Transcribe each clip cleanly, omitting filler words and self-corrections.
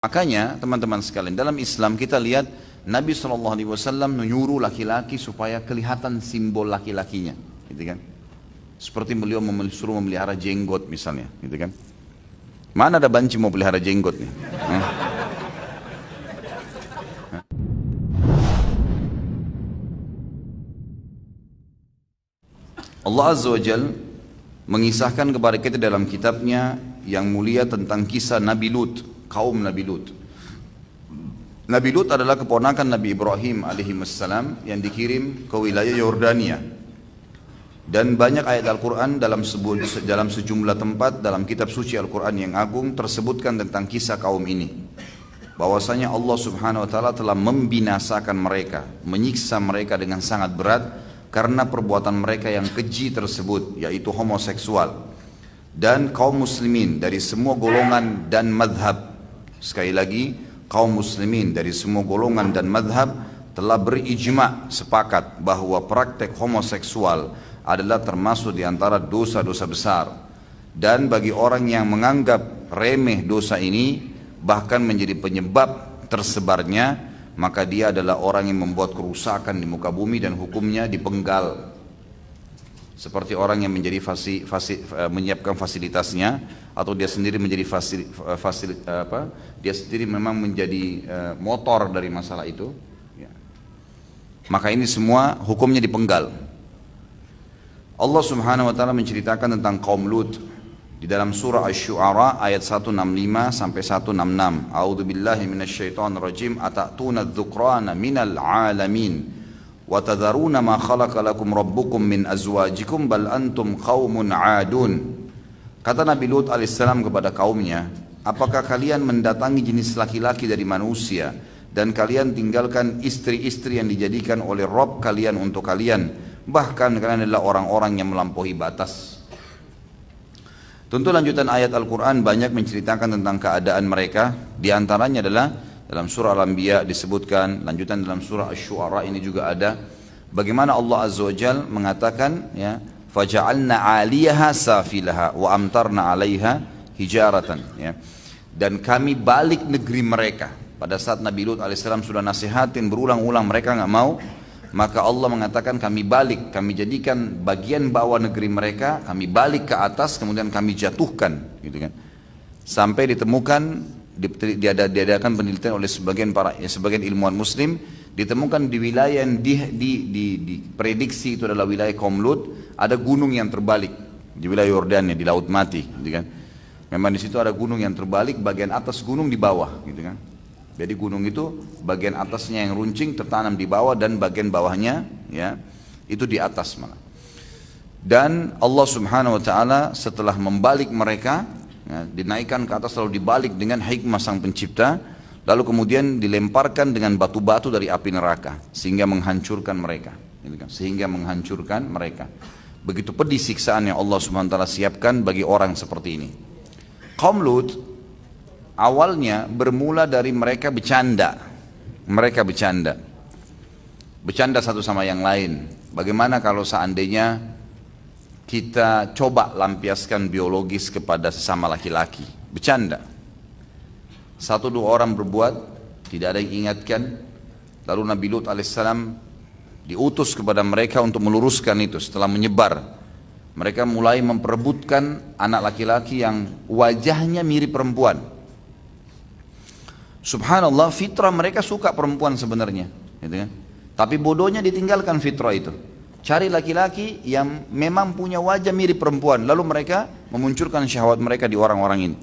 Makanya teman-teman sekalian, dalam Islam kita lihat Nabi SAW menyuruh laki-laki supaya kelihatan simbol laki-lakinya, gitu kan? Seperti beliau suruh memelihara jenggot misalnya, gitu kan? Mana ada banci mau pelihara jenggot nih? Allah Azza wa Jal mengisahkan kepada kita dalam kitabnya yang mulia tentang kisah Nabi Lut, kaum Nabi Lut. Nabi Lut adalah keponakan Nabi Ibrahim alaihissalam yang dikirim ke wilayah Yordania. Dan banyak ayat Al-Quran dalam sejumlah tempat dalam kitab suci Al-Quran yang agung tersebutkan tentang kisah kaum ini. Bahwasanya Allah Subhanahu wa Ta'ala telah membinasakan mereka, menyiksa mereka dengan sangat berat karena perbuatan mereka yang keji tersebut, yaitu homoseksual. Dan kaum muslimin dari semua golongan dan madhab, sekali lagi kaum muslimin dari semua golongan dan madhab telah berijma' sepakat bahwa praktek homoseksual adalah termasuk di antara dosa-dosa besar. Dan bagi orang yang menganggap remeh dosa ini, bahkan menjadi penyebab tersebarnya, maka dia adalah orang yang membuat kerusakan di muka bumi dan hukumnya dipenggal. Seperti orang yang menyiapkan fasilitasnya, atau dia sendiri menjadi dia sendiri memang menjadi motor dari masalah itu, ya. Maka ini semua hukumnya dipenggal. Allah Subhanahu wa Ta'ala menceritakan tentang kaum Lut di dalam surah Asy-Syu'ara ayat 165 sampai 166. A'udzubillahi minasyaitonirrajim. Atatuna adz-dzukrana minal 'alamin wa tadharuna ma khalaqa lakum rabbukum min azwajikum bal antum qaumun 'adun. Kata Nabi Lut alaihissalam kepada kaumnya, apakah kalian mendatangi jenis laki-laki dari manusia dan kalian tinggalkan istri-istri yang dijadikan oleh Rabb kalian untuk kalian? Bahkan kalian adalah orang-orang yang melampaui batas. Tentu lanjutan ayat Al-Quran banyak menceritakan tentang keadaan mereka. Di antaranya adalah dalam surah Al-Anbiya disebutkan, lanjutan dalam surah Asy-Syu'ara ini juga ada. Bagaimana Allah Azza wa Jal mengatakan, ya, faja'alna 'aliyaha safilaha wa amtarna 'alaiha hijaratan, ya. Dan kami balik negeri mereka. Pada saat Nabi Lut alaihissalam sudah nasihatin berulang-ulang mereka nggak mau, maka Allah mengatakan kami balik, kami jadikan bagian bawah negeri mereka, kami balik ke atas, kemudian kami jatuhkan, gitu kan. Sampai ditemukan, diadakan penelitian oleh sebagian ilmuwan Muslim, ditemukan di wilayah yang diprediksi itu adalah wilayah kaum Lut, ada gunung yang terbalik di wilayah Yordania, di Laut Mati, gitu kan. Memang di situ ada gunung yang terbalik, bagian atas gunung di bawah, gitu kan. Jadi gunung itu bagian atasnya yang runcing tertanam di bawah dan bagian bawahnya, ya, itu di atas malah. Dan Allah Subhanahu wa Ta'ala setelah membalik mereka, ya, dinaikkan ke atas lalu dibalik dengan hikmah Sang Pencipta, lalu kemudian dilemparkan dengan batu-batu dari api neraka sehingga menghancurkan mereka, gitu kan, sehingga menghancurkan mereka. Begitu pedih siksaan yang Allah Subhanahu wa Ta'ala siapkan bagi orang seperti ini. Kaum Lut awalnya bermula dari mereka bercanda satu sama yang lain. Bagaimana kalau seandainya kita coba lampiaskan biologis kepada sesama laki-laki? Bercanda. Satu dua orang berbuat, tidak ada yang ingatkan. Lalu Nabi Lut alaihissalam diutus kepada mereka untuk meluruskan itu. Setelah menyebar, mereka mulai memperebutkan anak laki-laki yang wajahnya mirip perempuan. Subhanallah, fitrah mereka suka perempuan sebenarnya, gitu kan? Tapi bodohnya ditinggalkan fitrah itu. Cari laki-laki yang memang punya wajah mirip perempuan, lalu mereka memunculkan syahwat mereka di orang-orang ini.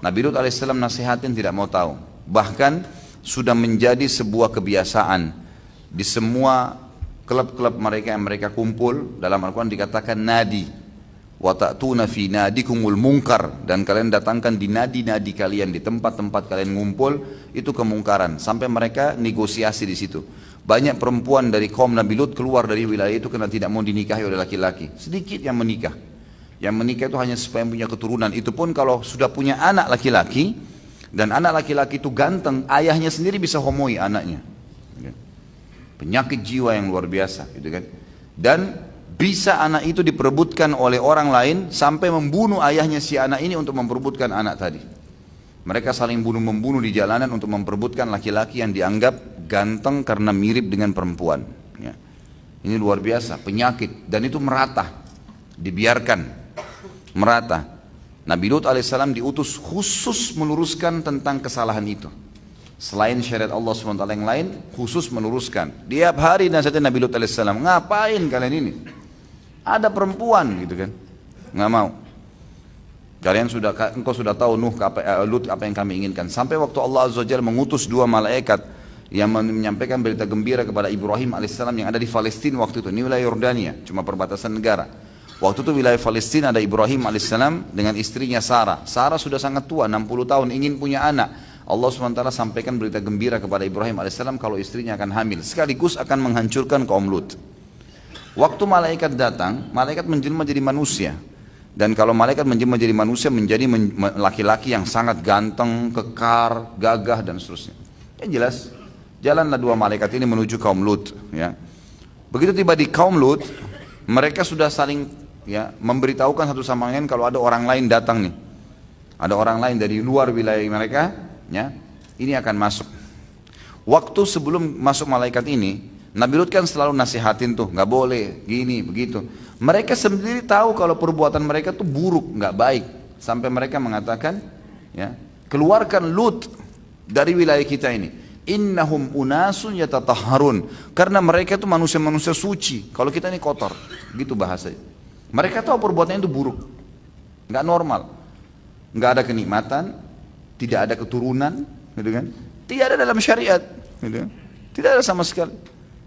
Nabi Lut alaihissalam nasihatin tidak mau tahu. Bahkan sudah menjadi sebuah kebiasaan di semua klub-klub mereka yang mereka kumpul. Dalam Al-Quran dikatakan nadi. Wa ta'tuna fi nadikumul munkar, dan kalian datangkan di nadi-nadi kalian, di tempat-tempat kalian ngumpul, itu kemungkaran. Sampai mereka negosiasi di situ. Banyak perempuan dari kaum Nabi Lut keluar dari wilayah itu karena tidak mau dinikahi oleh laki-laki. Sedikit yang menikah. Yang menikah itu hanya supaya punya keturunan. Itu pun kalau sudah punya anak laki-laki, dan anak laki-laki itu ganteng, ayahnya sendiri bisa homoi anaknya. Penyakit jiwa yang luar biasa, gitu kan. Dan bisa anak itu diperebutkan oleh orang lain sampai membunuh ayahnya si anak ini untuk memperebutkan anak tadi. Mereka saling bunuh-membunuh di jalanan untuk memperebutkan laki-laki yang dianggap ganteng karena mirip dengan perempuan. Ya. Ini luar biasa, penyakit. Dan itu merata, dibiarkan, merata. Nabi Lut alaihissalam diutus khusus meluruskan tentang kesalahan itu. Selain syariat Allah SWT yang lain, khusus meluruskan. Tiap hari nasihatnya Nabi Lut alaihissalam, ngapain kalian ini? Ada perempuan gitu kan, nggak mau. Engkau sudah tahu Lut apa yang kami inginkan. Sampai waktu Allah Azza wa Jalla mengutus 2 malaikat yang menyampaikan berita gembira kepada Ibrahim alaihissalam yang ada di Palestina waktu itu. Ini wilayah Yordania, cuma perbatasan negara. Waktu itu wilayah Palestina ada Ibrahim alaihissalam dengan istrinya Sarah. Sarah sudah sangat tua, 60 tahun, ingin punya anak. Allah SWT sampaikan berita gembira kepada Ibrahim alaihissalam kalau istrinya akan hamil, sekaligus akan menghancurkan kaum Lut. Waktu malaikat datang, malaikat menjelma jadi manusia. Dan kalau malaikat menjelma jadi manusia, menjadi laki-laki yang sangat ganteng, kekar, gagah dan seterusnya. Yang jelas, jalanlah 2 malaikat ini menuju kaum Lut. Ya. Begitu tiba di kaum Lut, mereka sudah saling memberitahukan satu sama lain kalau ada orang lain datang nih. Ada orang lain dari luar wilayah mereka, ya, ini akan masuk. Waktu sebelum masuk malaikat ini, Nabi Lut kan selalu nasihatin tuh, nggak boleh, gini, begitu. Mereka sendiri tahu kalau perbuatan mereka tuh buruk, nggak baik. Sampai mereka mengatakan, ya, keluarkan Lut dari wilayah kita ini. Innahum unasun yatatahharun. Karena mereka itu manusia-manusia suci. Kalau kita ini kotor, gitu bahasanya. Mereka tahu perbuatannya itu buruk, nggak normal, nggak ada kenikmatan, tidak ada keturunan, gitu kan? Tidak ada dalam syariat, gitu kan? Tidak ada sama sekali,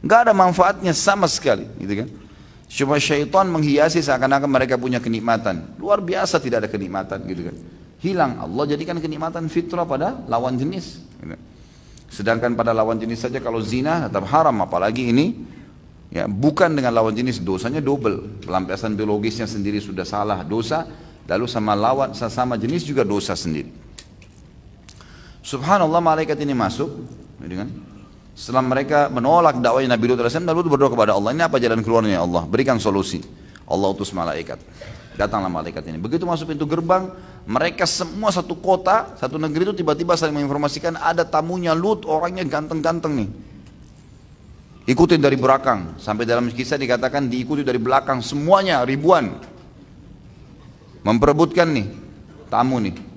nggak ada manfaatnya sama sekali, gitu kan? Cuma syaitan menghiasi seakan-akan mereka punya kenikmatan. Luar biasa tidak ada kenikmatan, gitu kan? Hilang. Allah jadikan kenikmatan fitrah pada lawan jenis, gitu. Sedangkan pada lawan jenis saja kalau zina tetap haram, apalagi ini, ya, bukan dengan lawan jenis, dosanya double. Pelampiasan biologisnya sendiri sudah salah, dosa, lalu sama lawan sesama jenis juga dosa sendiri. Subhanallah, malaikat ini masuk, gitu kan? Setelah mereka menolak dakwahnya Nabi Lut alaihissalam, Nabi Lut berdoa kepada Allah, ini apa jalan keluarnya ya Allah? Berikan solusi. Allah utus malaikat. Datanglah malaikat ini. Begitu masuk pintu gerbang, mereka semua satu kota, satu negeri itu tiba-tiba saling menginformasikan ada tamunya Lut, orangnya ganteng-ganteng nih. Ikutin dari belakang. Sampai dalam kisah dikatakan diikuti dari belakang semuanya, ribuan. Memperebutkan nih tamu nih.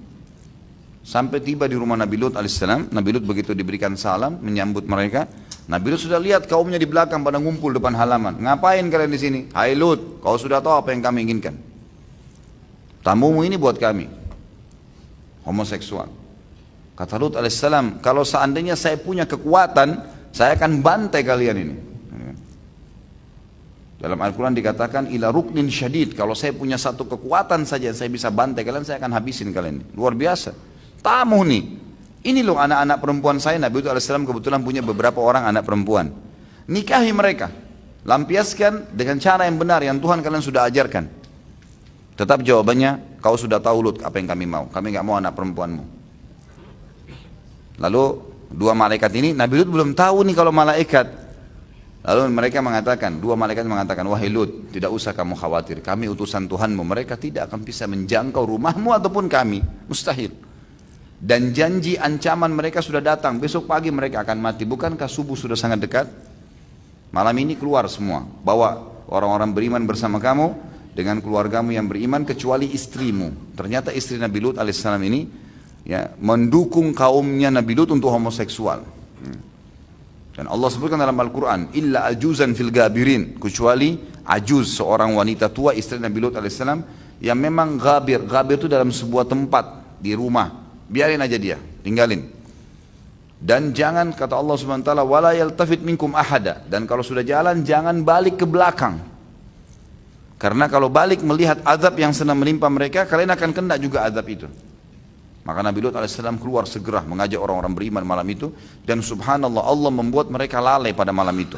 Sampai tiba di rumah Nabi Lut alaihissalam. Nabi Lut begitu diberikan salam, menyambut mereka. Nabi Lut sudah lihat kaumnya di belakang pada ngumpul depan halaman. Ngapain kalian di sini? Hai Lut, kau sudah tahu apa yang kami inginkan. Tamumu ini buat kami, homoseksual. Kata Lut alaihissalam, kalau seandainya saya punya kekuatan, saya akan bantai kalian ini. Dalam Al-Quran dikatakan ila ruknin syadid, kalau saya punya satu kekuatan saja saya bisa bantai kalian, saya akan habisin kalian. Luar biasa. Tamu nih, ini loh anak-anak perempuan saya. Nabi SAW kebetulan punya beberapa orang anak perempuan. Nikahi mereka, lampiaskan dengan cara yang benar yang Tuhan kalian sudah ajarkan. Tetap jawabannya, kau sudah tahu Lut apa yang kami mau. Kami nggak mau anak perempuanmu. Lalu 2 malaikat ini, Nabi Lut belum tahu nih kalau malaikat. Lalu mereka mengatakan, 2 malaikat mengatakan, wahai Lut, tidak usah kamu khawatir, kami utusan Tuhanmu. Mereka tidak akan bisa menjangkau rumahmu ataupun kami, mustahil. Dan janji ancaman mereka sudah datang, besok pagi mereka akan mati. Bukankah subuh sudah sangat dekat? Malam ini keluar semua, bawa orang-orang beriman bersama kamu dengan keluargamu yang beriman kecuali istrimu. Ternyata istri Nabi Lut alaihissalam ini, ya, mendukung kaumnya Nabi Lut untuk homoseksual. Dan Allah sebutkan dalam Al-Quran, illa ajuzan fil gabirin, kecuali ajuz, seorang wanita tua istri Nabi Lut alaihissalam yang memang gabir. Gabir itu dalam sebuah tempat di rumah. Biarin aja dia, tinggalin. Dan jangan, kata Allah Subhanahu wa taala, wala yaltafit minkum ahada. Dan kalau sudah jalan jangan balik ke belakang. Karena kalau balik melihat azab yang sedang menimpa mereka, kalian akan kena juga azab itu. Maka Nabi Lut alaihissalam keluar segera mengajak orang-orang beriman malam itu. Dan subhanallah, Allah membuat mereka lalai pada malam itu.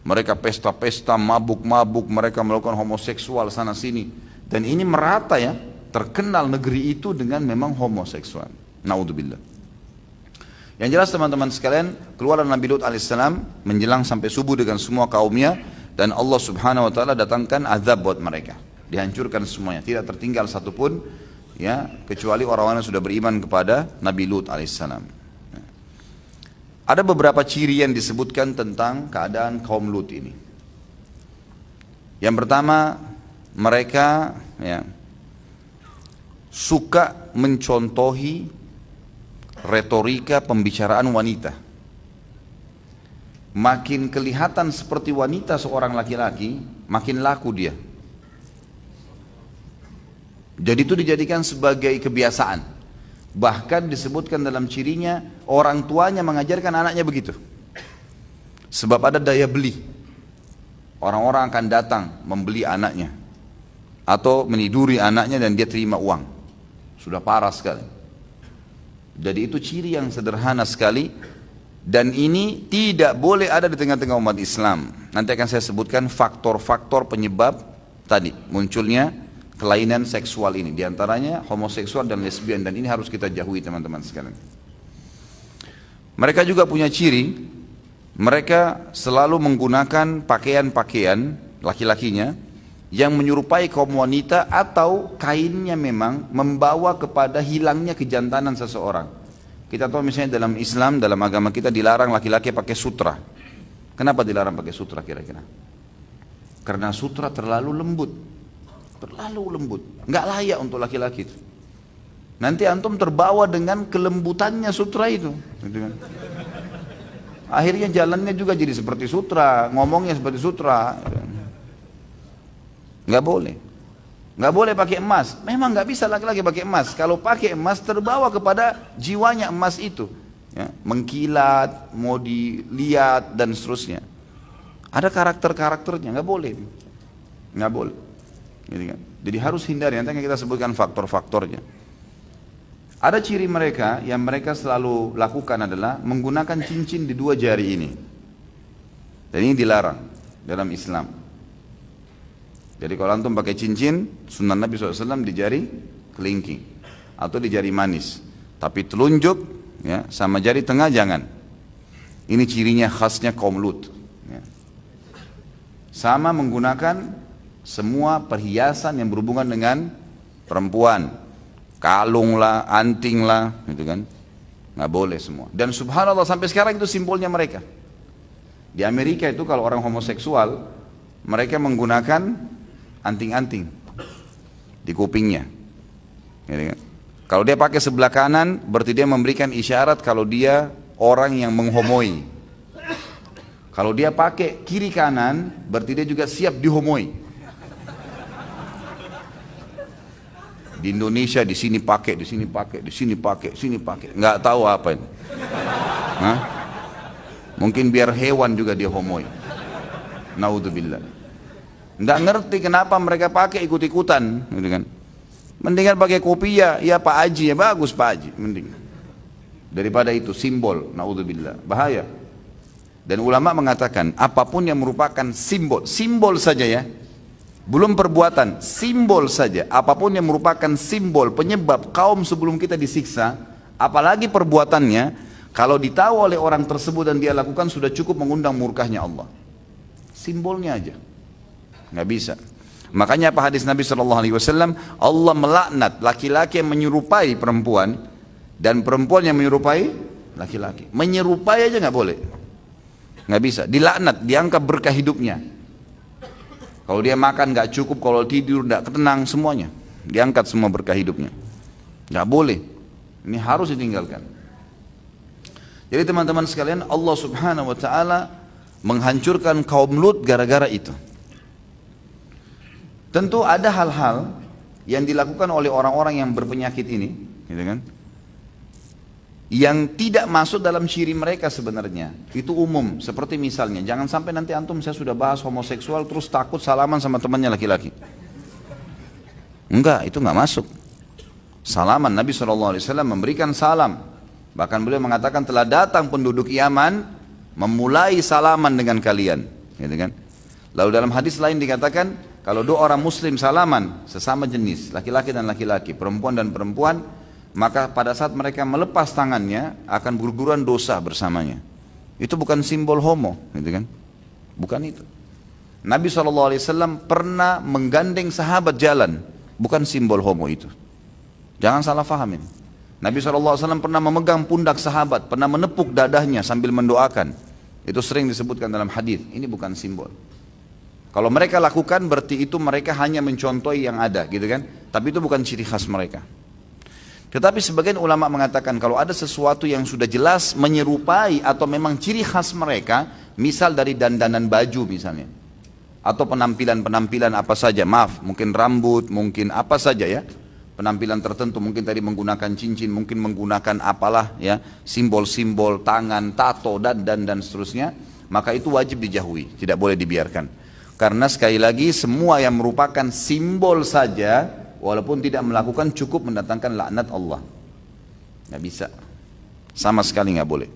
Mereka pesta-pesta, mabuk-mabuk, mereka melakukan homoseksual sana sini. Dan ini merata, ya. Terkenal negeri itu dengan memang homoseksual. Naudzubillah. Yang jelas teman-teman sekalian, keluar Nabi Lut alaihissalam menjelang sampai subuh dengan semua kaumnya, dan Allah subhanahu wa ta'ala datangkan azab buat mereka. Dihancurkan semuanya, tidak tertinggal satupun ya, kecuali orang-orang yang sudah beriman kepada Nabi Lut alaihissalam. Ada beberapa ciri yang disebutkan tentang keadaan kaum Lut ini. Yang pertama, mereka ya, suka mencontohi retorika pembicaraan wanita. Makin kelihatan seperti wanita seorang laki-laki, makin laku dia. Jadi itu dijadikan sebagai kebiasaan. Bahkan disebutkan dalam cirinya, orang tuanya mengajarkan anaknya begitu. Sebab ada daya beli. Orang-orang akan datang membeli anaknya. Atau meniduri anaknya dan dia terima uang. Sudah parah sekali. Jadi itu ciri yang sederhana sekali. Dan ini tidak boleh ada di tengah-tengah umat Islam. Nanti akan saya sebutkan faktor-faktor penyebab tadi munculnya kelainan seksual ini. Di antaranya homoseksual dan lesbian, dan ini harus kita jauhi teman-teman sekalian. Mereka juga punya ciri, mereka selalu menggunakan pakaian-pakaian laki-lakinya yang menyerupai kaum wanita atau kainnya memang membawa kepada hilangnya kejantanan seseorang. Kita tahu misalnya dalam Islam, dalam agama kita dilarang laki-laki pakai sutra. Kenapa dilarang pakai sutra kira-kira? Karena sutra terlalu lembut. Terlalu lembut, nggak layak untuk laki-laki itu. Nanti antum terbawa dengan kelembutannya sutra itu, gitu kan? Akhirnya jalannya juga jadi seperti sutra, ngomongnya seperti sutra. Nggak boleh, nggak boleh pakai emas. Memang nggak bisa laki-laki pakai emas. Kalau pakai emas terbawa kepada jiwanya emas itu, ya, mengkilat, mau dilihat dan seterusnya. Ada karakter-karakternya, nggak boleh, nggak boleh. Jadi harus hindari, nanti kita sebutkan faktor-faktornya. Ada ciri mereka yang mereka selalu lakukan adalah menggunakan cincin di dua jari ini. Dan ini dilarang dalam Islam. Jadi kalau antum pakai cincin, sunnah Nabi SAW di jari kelingking atau di jari manis. Tapi telunjuk ya, sama jari tengah jangan. Ini cirinya khasnya kaum Lut. Ya. Sama menggunakan semua perhiasan yang berhubungan dengan perempuan, kalung lah, anting lah, gitu kan, nggak boleh semua. Dan subhanallah sampai sekarang itu simbolnya mereka. Di Amerika itu kalau orang homoseksual, mereka menggunakan anting-anting di kupingnya. Gitu kan. Kalau dia pakai sebelah kanan, berarti dia memberikan isyarat kalau dia orang yang menghomoi. Kalau dia pakai kiri kanan, berarti dia juga siap dihomoi. Di Indonesia di sini pakai, di sini pakai, di sini pakai, sini pakai, nggak tahu apa ini. Hah? Mungkin biar hewan juga dia homoi. Naudzubillah. Nggak ngerti kenapa mereka pakai ikut-ikutan, gitu kan? Mendingan pakai kopiah, ya Pak Haji ya bagus Pak Haji, mending. Daripada itu simbol, naudzubillah, bahaya. Dan ulama mengatakan apapun yang merupakan simbol, simbol saja ya. Belum perbuatan, simbol saja. Apapun yang merupakan simbol penyebab kaum sebelum kita disiksa, apalagi perbuatannya, kalau ditahu oleh orang tersebut dan dia lakukan sudah cukup mengundang murkahnya Allah. Simbolnya aja, nggak bisa. Makanya apa hadis Nabi SAW, Allah melaknat laki-laki yang menyerupai perempuan dan perempuan yang menyerupai laki-laki. Menyerupai aja nggak boleh, nggak bisa. Dilaknat, diangkat berkah hidupnya. Kalau dia makan nggak cukup, kalau tidur nggak tenang, semuanya diangkat semua berkah hidupnya. Nggak boleh, ini harus ditinggalkan. Jadi teman-teman sekalian, Allah Subhanahu Wa Taala menghancurkan kaum Lut gara-gara itu. Tentu ada hal-hal yang dilakukan oleh orang-orang yang berpenyakit ini, gitu kan? Yang tidak masuk dalam ciri mereka sebenarnya. Itu umum, seperti misalnya jangan sampai nanti antum saya sudah bahas homoseksual terus takut salaman sama temannya laki-laki. Enggak, itu enggak masuk. Salaman, Nabi SAW memberikan salam. Bahkan beliau mengatakan telah datang penduduk Yaman memulai salaman dengan kalian, gitu kan? Lalu dalam hadis lain dikatakan kalau dua orang muslim salaman sesama jenis, laki-laki dan laki-laki, perempuan dan perempuan, maka pada saat mereka melepas tangannya akan berguguran dosa bersamanya. Itu bukan simbol homo, gitu kan? Bukan itu. Nabi SAW pernah menggandeng sahabat jalan, bukan simbol homo itu. Jangan salah faham ini. Nabi SAW pernah memegang pundak sahabat, pernah menepuk dadahnya sambil mendoakan. Itu sering disebutkan dalam hadis. Ini bukan simbol. Kalau mereka lakukan berarti itu mereka hanya mencontohi yang ada, gitu kan? Tapi itu bukan ciri khas mereka. Tetapi sebagian ulama mengatakan kalau ada sesuatu yang sudah jelas menyerupai atau memang ciri khas mereka, misal dari dandanan baju misalnya, atau penampilan-penampilan apa saja, maaf, mungkin rambut, mungkin apa saja ya, penampilan tertentu, mungkin tadi menggunakan cincin, mungkin menggunakan apalah ya, simbol-simbol, tangan, tato dan seterusnya, maka itu wajib dijauhi, tidak boleh dibiarkan. Karena sekali lagi semua yang merupakan simbol saja, walaupun tidak melakukan cukup mendatangkan laknat Allah. Nggak bisa, sama sekali nggak boleh.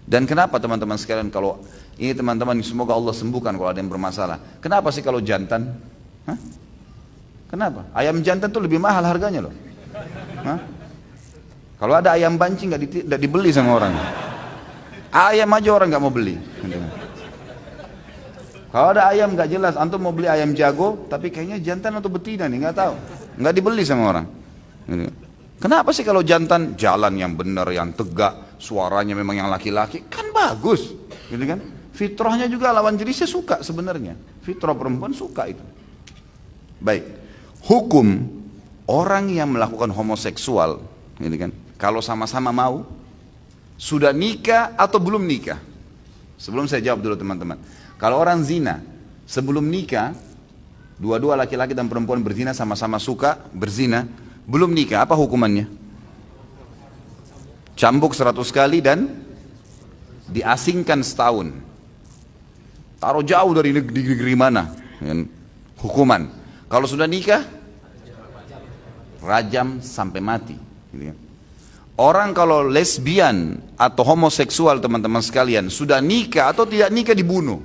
Dan kenapa teman-teman sekalian, kalau ini teman-teman semoga Allah sembuhkan kalau ada yang bermasalah. Kenapa sih kalau jantan? Hah? Kenapa? Ayam jantan tuh lebih mahal harganya loh. Hah? Kalau ada ayam banci nggak dibeli sama orang. Ayam aja orang nggak mau beli. Kalau ada ayam nggak jelas, antum mau beli ayam jago, tapi kayaknya jantan atau betina nih nggak tahu, nggak dibeli sama orang. Kenapa sih kalau jantan jalan yang benar, yang tegak, suaranya memang yang laki-laki, kan bagus, gitu kan? Fitrahnya juga lawan jenisnya suka sebenarnya. Fitrah perempuan suka itu. Baik, hukum orang yang melakukan homoseksual, gitu kan? Kalau sama-sama mau, sudah nikah atau belum nikah? Sebelum saya jawab dulu teman-teman. Kalau orang zina sebelum nikah, dua-dua laki-laki dan perempuan berzina sama-sama suka berzina, belum nikah, apa hukumannya? Cambuk 100 kali dan diasingkan setahun. Taruh jauh dari negeri mana? Hukuman. Kalau sudah nikah, rajam sampai mati. Orang kalau lesbian atau homoseksual teman-teman sekalian sudah nikah atau tidak nikah dibunuh.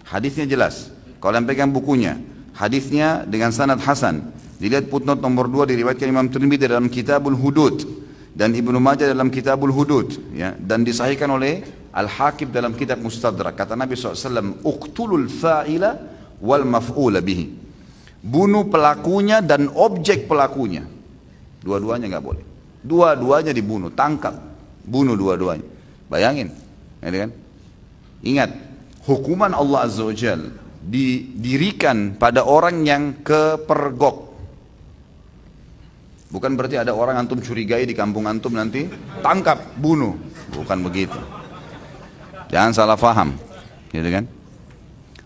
Hadisnya jelas. Kalau yang pegang bukunya, hadisnya dengan sanad hasan. Dilihat footnote nomor 2 diriwayatkan Imam Tirmidzi dalam Kitabul Hudud dan Ibnu Majah dalam Kitabul Hudud, ya, dan disahihkan oleh Al-Hakim dalam Kitab Mustadrak. Kata Nabi SAW, "Uqtulul fa'ila wal maf'ula bihi." Bunuh pelakunya dan objek pelakunya. Dua-duanya nggak boleh. Dua-duanya dibunuh, tangkap, bunuh dua-duanya. Bayangin, ya kan? Ingat, hukuman Allah Azza wa Jal didirikan pada orang yang kepergok. Bukan berarti ada orang antum curigai di kampung antum nanti tangkap, bunuh. Bukan begitu. Jangan salah faham, gitu kan?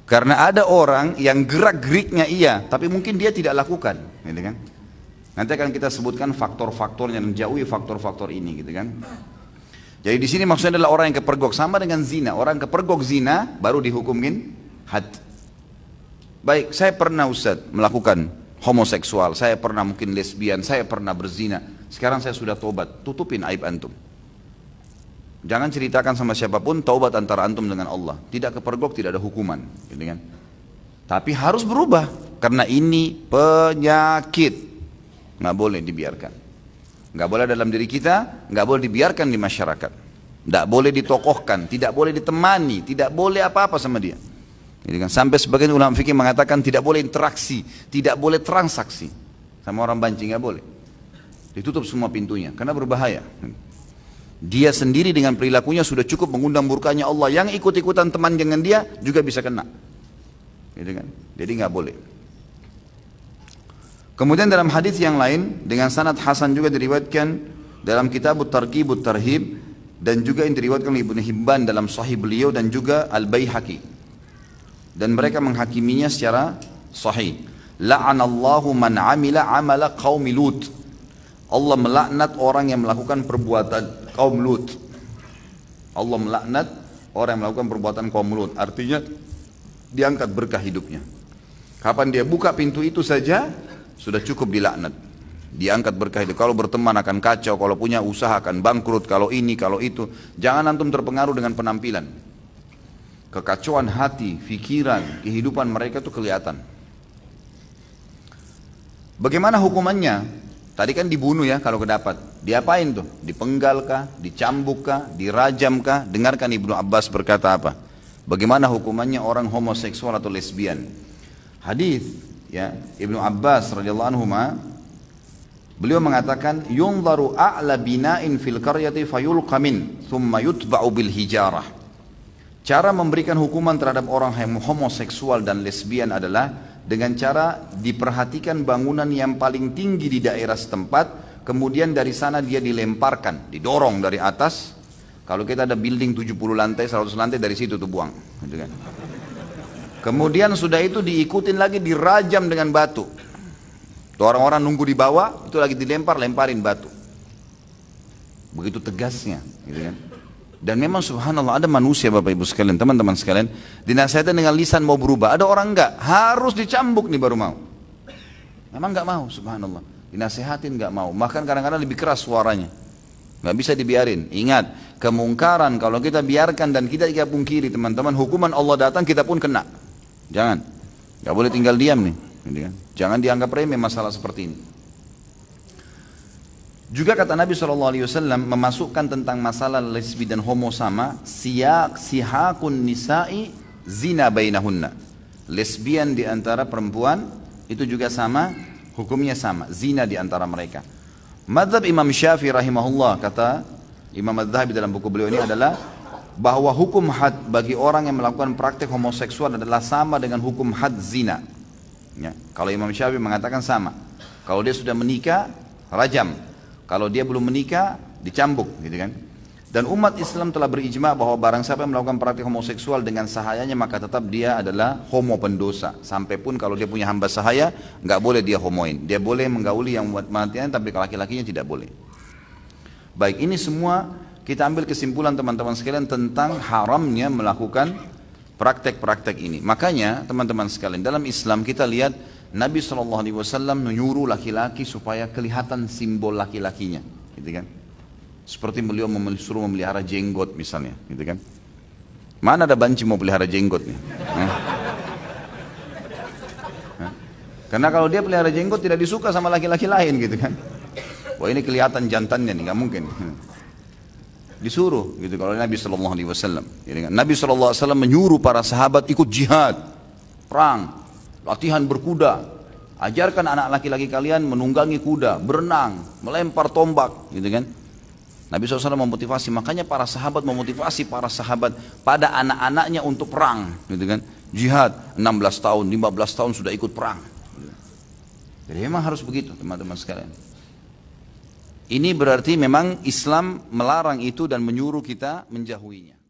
Karena ada orang yang gerak-geriknya iya, tapi mungkin dia tidak lakukan, gitu kan? Nanti akan kita sebutkan faktor-faktornya dan jauhi faktor-faktor ini, gitu kan? Jadi di sini maksudnya adalah orang yang kepergok, sama dengan zina. Orang kepergok zina baru dihukumin had. Baik, saya pernah Ustaz melakukan homoseksual, saya pernah mungkin lesbian, saya pernah berzina. Sekarang saya sudah tobat, tutupin aib antum. Jangan ceritakan sama siapapun, taubat antara antum dengan Allah. Tidak kepergok, tidak ada hukuman, gitu kan? Tapi harus berubah, karena ini penyakit, nggak boleh dibiarkan. Nggak boleh dalam diri kita, nggak boleh dibiarkan di masyarakat, nggak boleh ditokohkan, tidak boleh ditemani, tidak boleh apa-apa sama dia. Jadi kan, sampai sebagian ulama fikih mengatakan tidak boleh interaksi, tidak boleh transaksi sama orang banci, nggak boleh. Ditutup semua pintunya, karena berbahaya. Dia sendiri dengan perilakunya sudah cukup mengundang murkanya Allah. Yang ikut-ikutan teman dengan dia juga bisa kena. Gitu kan? Jadi nggak boleh. Kemudian dalam hadis yang lain dengan sanad hasan juga diriwayatkan dalam Kitabut Targhib Tarhib dan juga yang diriwayatkan oleh Ibnu Hibban dalam Sahih beliau dan juga Al-Baihaqi. Dan mereka menghakiminya secara sahih. La'anallahu man 'amila 'amala qaumi Lut. Allah melaknat orang yang melakukan perbuatan kaum Lut. Allah melaknat orang yang melakukan perbuatan kaum Lut. Artinya diangkat berkah hidupnya. Kapan dia buka pintu itu saja sudah cukup dilaknat, diangkat berkah hidup. Kalau berteman akan kacau, kalau punya usaha akan bangkrut, kalau ini, kalau itu. Jangan antum terpengaruh dengan penampilan. Kekacauan hati, pikiran, kehidupan mereka itu kelihatan. Bagaimana hukumannya? Tadi kan dibunuh ya kalau kedapat. Diapain tuh? Dipenggal kah? Dicambuk kah? Dirajam kah? Dengarkan Ibnu Abbas berkata apa? Bagaimana hukumannya orang homoseksual atau lesbian? Hadis ya Ibnu Abbas radhiyallahu anhu Beliau mengatakan, yunzaru a'la bina'in fil qaryati fayulqa min, thumma yutba'u bil hijarah. Cara memberikan hukuman terhadap orang yang homoseksual dan lesbian adalah dengan cara diperhatikan bangunan yang paling tinggi di daerah setempat, kemudian dari sana dia dilemparkan, didorong dari atas. Kalau kita ada building 70 lantai, 100 lantai, dari situ tuh buang, gitu kan. Kemudian sudah itu diikutin lagi, dirajam dengan batu. Tuh orang-orang nunggu di bawah, itu lagi dilempar, lemparin batu. Begitu tegasnya, gitu kan. Dan memang subhanallah ada manusia Bapak Ibu sekalian, teman-teman sekalian, dinasihatkan dengan lisan mau berubah. Ada orang enggak, harus dicambuk nih baru mau. Memang enggak mau, subhanallah. Dinasihatin enggak mau, bahkan kadang-kadang lebih keras suaranya. Enggak bisa dibiarin. Ingat, kemungkaran kalau kita biarkan dan kita pungkiri teman-teman, hukuman Allah datang kita pun kena. Jangan, enggak boleh tinggal diam nih. Jangan dianggap remeh masalah seperti ini. Juga kata Nabi SAW memasukkan tentang masalah lesbi dan homo sama, sihakun nisa'i zina bainahunna. Lesbian di antara perempuan itu juga sama, hukumnya sama, zina di antara mereka. Madzhab Imam Syafi'i rahimahullah, kata Imam Adz-Dzahabi dalam buku beliau ini adalah bahwa hukum had bagi orang yang melakukan praktek homoseksual adalah sama dengan hukum had zina. Ya, kalau Imam Syafi'i mengatakan sama. Kalau dia sudah menikah, rajam. Kalau dia belum menikah, dicambuk, gitu kan. Dan umat Islam telah berijma bahwa barang siapa yang melakukan praktik homoseksual dengan sahayanya, maka tetap dia adalah homo pendosa. Sampai pun kalau dia punya hamba sahaya, nggak boleh dia homoin. Dia boleh menggauli yang matian, tapi laki-lakinya tidak boleh. Baik, ini semua kita ambil kesimpulan teman-teman sekalian tentang haramnya melakukan praktek-praktek ini. Makanya teman-teman sekalian, dalam Islam kita lihat Nabi SAW menyuruh laki-laki supaya kelihatan simbol laki-lakinya, gitu kan? Seperti beliau suruh memelihara jenggot misalnya, gitu kan? Mana ada banci mau pelihara jenggot nih? Karena kalau dia pelihara jenggot tidak disuka sama laki-laki lain, gitu kan? Wah ini kelihatan jantannya nih, nggak mungkin. Disuruh, gitu kalau Nabi SAW. Nabi SAW menyuruh para sahabat ikut jihad, perang. Latihan berkuda, ajarkan anak laki-laki kalian menunggangi kuda, berenang, melempar tombak, gitu kan. Nabi SAW memotivasi, makanya para sahabat memotivasi para sahabat pada anak-anaknya untuk perang, gitu kan. Jihad, 16 tahun, 15 tahun sudah ikut perang. Jadi memang harus begitu teman-teman sekalian. Ini berarti memang Islam melarang itu dan menyuruh kita menjauhinya.